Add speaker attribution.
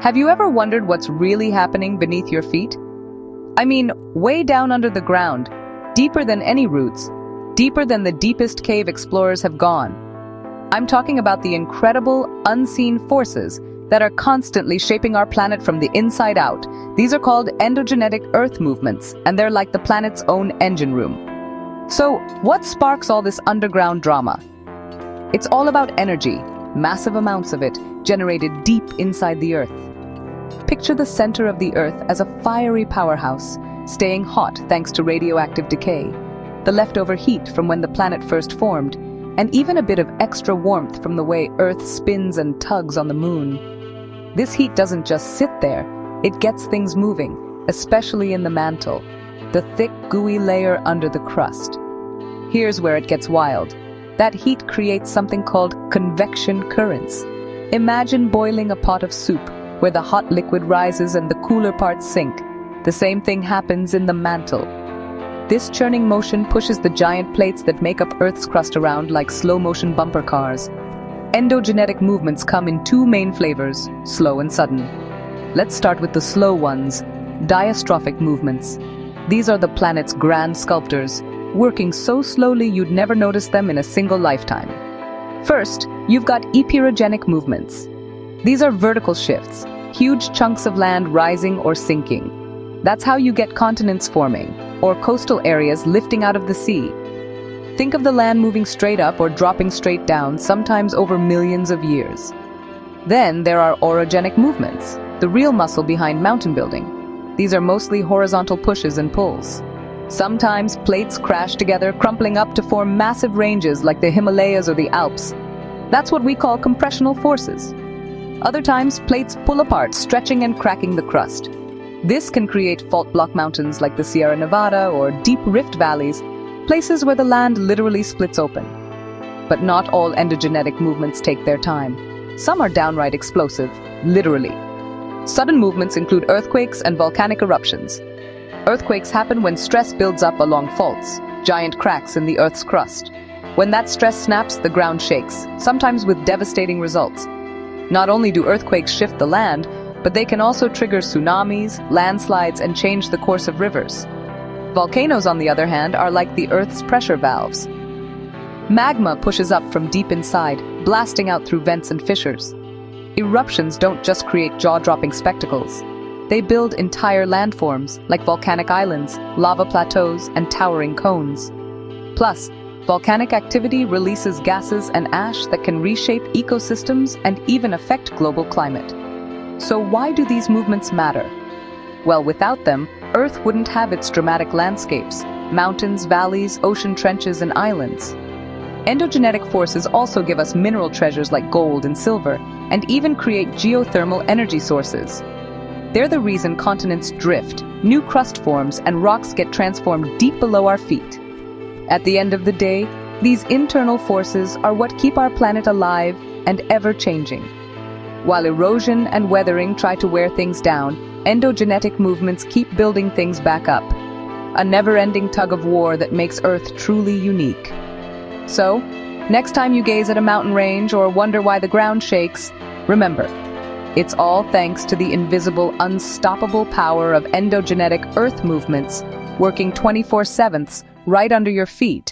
Speaker 1: Have you ever wondered what's really happening beneath your feet? I mean, way down under the ground, deeper than any roots, deeper than the deepest cave explorers have gone. I'm talking about the incredible, unseen forces that are constantly shaping our planet from the inside out. These are called endogenetic Earth movements, and they're like the planet's own engine room. So, what sparks all this underground drama? It's all about energy, massive amounts of it, generated deep inside the Earth. Picture the center of the Earth as a fiery powerhouse, staying hot thanks to radioactive decay, the leftover heat from when the planet first formed, and even a bit of extra warmth from the way Earth spins and tugs on the moon. This heat doesn't just sit there, it gets things moving, especially in the mantle, the thick, gooey layer under the crust. Here's where it gets wild. That heat creates something called convection currents. Imagine boiling a pot of soup, where the hot liquid rises and the cooler parts sink. The same thing happens in the mantle. This churning motion pushes the giant plates that make up Earth's crust around like slow-motion bumper cars. Endogenetic movements come in two main flavors, slow and sudden. Let's start with the slow ones, diastrophic movements. These are the planet's grand sculptors, working so slowly you'd never notice them in a single lifetime. First, you've got epeirogenic movements. These are vertical shifts, huge chunks of land rising or sinking. That's how you get continents forming, or coastal areas lifting out of the sea. Think of the land moving straight up or dropping straight down, sometimes over millions of years. Then there are orogenic movements, the real muscle behind mountain building. These are mostly horizontal pushes and pulls. Sometimes plates crash together, crumpling up to form massive ranges like the Himalayas or the Alps. That's what we call compressional forces. Other times, plates pull apart, stretching and cracking the crust. This can create fault block mountains like the Sierra Nevada or deep rift valleys, places where the land literally splits open. But not all endogenetic movements take their time. Some are downright explosive, literally. Sudden movements include earthquakes and volcanic eruptions. Earthquakes happen when stress builds up along faults, giant cracks in the Earth's crust. When that stress snaps, the ground shakes, sometimes with devastating results. Not only do earthquakes shift the land, but they can also trigger tsunamis, landslides, and change the course of rivers. Volcanoes, on the other hand, are like the Earth's pressure valves. Magma pushes up from deep inside, blasting out through vents and fissures. Eruptions don't just create jaw-dropping spectacles. They build entire landforms, like volcanic islands, lava plateaus, and towering cones. Plus, volcanic activity releases gases and ash that can reshape ecosystems and even affect global climate. So why do these movements matter? Well, without them, Earth wouldn't have its dramatic landscapes, mountains, valleys, ocean trenches, and islands. Endogenetic forces also give us mineral treasures like gold and silver, and even create geothermal energy sources. They're the reason continents drift, new crust forms, and rocks get transformed deep below our feet. At the end of the day, these internal forces are what keep our planet alive and ever-changing. While erosion and weathering try to wear things down, endogenetic movements keep building things back up. A never-ending tug-of-war that makes Earth truly unique. So, next time you gaze at a mountain range or wonder why the ground shakes, remember, it's all thanks to the invisible, unstoppable power of endogenetic Earth movements working 24/7 right under your feet.